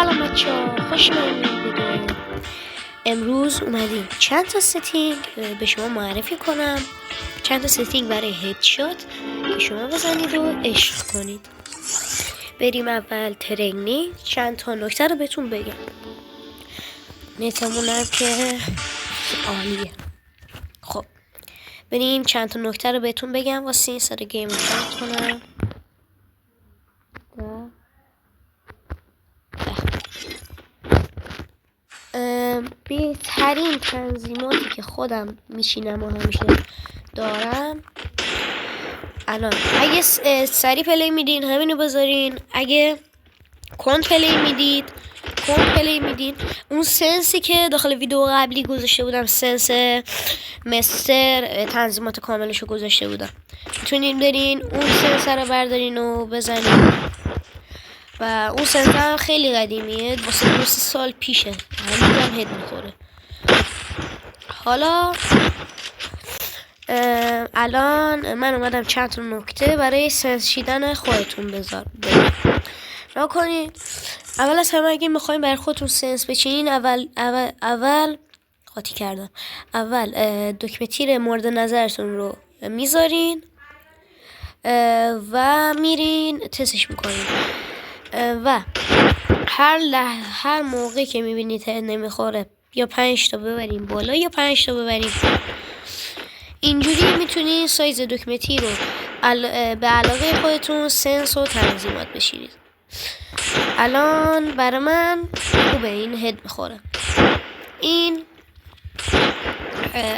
سلام بچه‌ها، خوش اومدید. امروز اومدیم چند تا ستینگ به شما معرفی کنم. چند تا ستینگ برای هدشات که شما بزنید و عشق کنید. بریم اول ترینینگ. چند تا نکته رو بهتون بگم. نتمونم که عالیه. خب بریم چند تا نکته رو بهتون بگم واسه این سر گیم رو شارت کنم. بهترین تنظیماتی که خودم میشینم و همیشه دارم الان، اگه سری پلی میدین همینو بذارین، اگه کند پلی میدین اون سنسی که داخل ویدیو قبلی گذاشته بودم، سنس مستر تنظیمات کاملشو گذاشته بودم، میتونین برین اون سنس رو بردارین و بزنین. و اون سنس هم خیلی قدیمیه، واسه 2 سال پیشه، همین هد میخوره. حالا الان من اومدم چند تا نکته برای سنس شیدن خودتون بذارم. نکنید اول از همه اگه میخواین برای خودتون سنس بچینین، اول قاطی کردم، اول دکمه تیر مورد نظرتون رو میذارین و میرین تستش میکنین و هر موقع که میبینید نمیخوره یا 5 تا ببرین بالا یا 5 تا ببرین. اینجوری میتونید سایز دکمه تیر رو به علاقه خودتون سنس و تنظیمات بشینید. الان برای من خوبه، این هد میخوره. این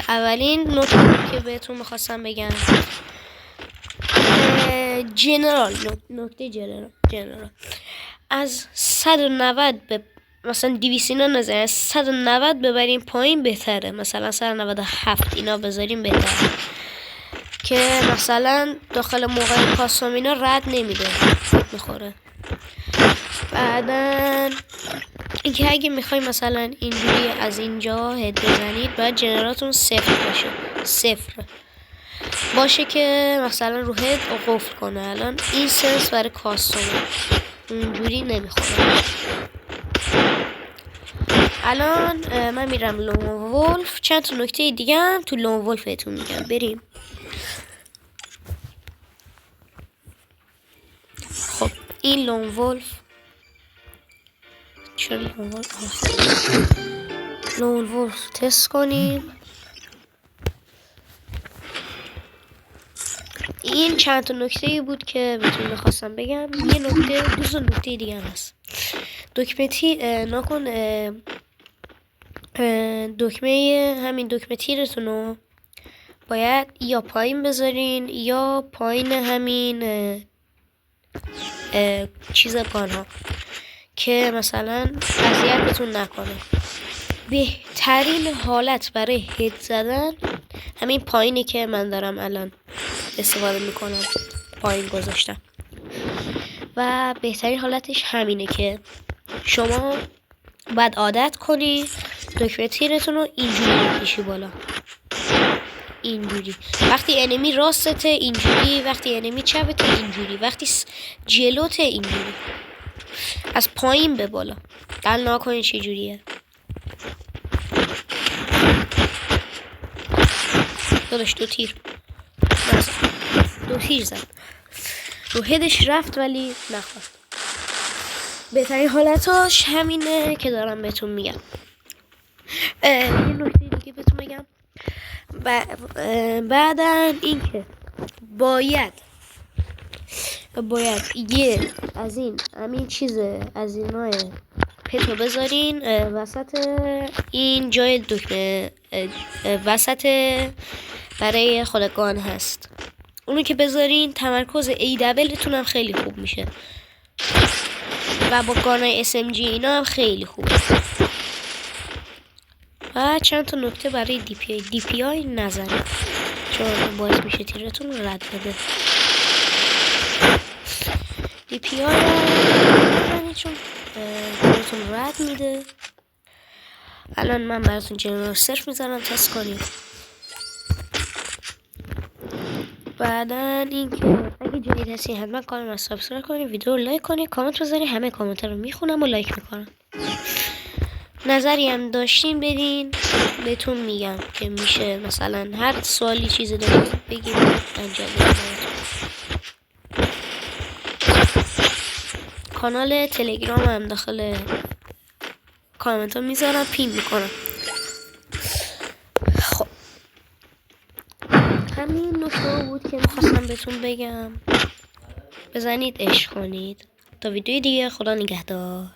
اولین نکته که بهتون میخواستم بگم. نکته جنرال از 190 به مثلا 200 اینا نزنید، 190 ببریم پایین بهتره. مثلا 197 اینا بذاریم بهتره که مثلا داخل موقع کاستوم اینا رد نمیده، میخوره. بعدن اینکه اگه میخوایم مثلا اینجوری از اینجا هد بزنید باید جنراتون صفر باشه که مثلا رو هد قفل کنه. الان این سنس برای کاستومه، اونجوری نمیخوره. الان من میرم لون ولف. چند تا نکته دیگه هم تو لون ولف بهتون میگم. بریم. خب این لون ولف، چرا لون ولف تست کنیم. این چند تا نکته بود که بهتون میخواستم بگم. یه نکته، 2 نکته دیگه هم هست. دکمه تیرتون رو باید یا پایین بذارین یا پایین همین چیز پانها که مثلا اذیتتون نکنه. بهترین حالت برای هد زدن همین پایینی که من دارم الان استفاده میکنم، پایین گذاشتم. و بهترین حالتش همینه که شما باید عادت کنی دکمه تیرتون رو اینجوری بکشی بالا، اینجوری. وقتی انمی راستته اینجوری، وقتی انمی چپته اینجوری، وقتی جلوته اینجوری، از پایین به بالا. الان ناکنین چه جوریه. داداش 2 تیر زد، رو هدش رفت ولی نخواست. بهترین حالتاش همینه که دارم بهتون میگم. یه نکته دیگه بهتون بگم. بعدن این که باید یه از این چیزه از اینای پتو بذارین وسط این جای دکمه، وسط برای خودگان هست. اونو که بذارین تمرکز ای دبلتون هم خیلی خوب میشه و با گانای SMG اینا هم خیلی خوبه. و چند تا نکته برای DPI نزنید چون باعث میشه تیرتون رد بده. DPI نزنید چون تیرتون رد میده. الان من براتون جنرال صرف میذارم تست کنید. بعدا اینکه اگه جدید هستی حتما کانال رو سابسکرایب کنید، ویدیو رو لایک کنید، کامنت بذارید. همه کامنت رو میخونم و لایک میکنم. نظری هم داشتین بدین بهتون میگم که میشه مثلا هر سوالی چیزی دارید بگید انجام بدم. کانال تلگرام هم داخل کامنت ها میذارم، پین میکنم. خب همین نکته بود که میخواستم بهتون بگم. بزنید عشق کنید. تا ویدیوی دیگه، خدا نگهدار.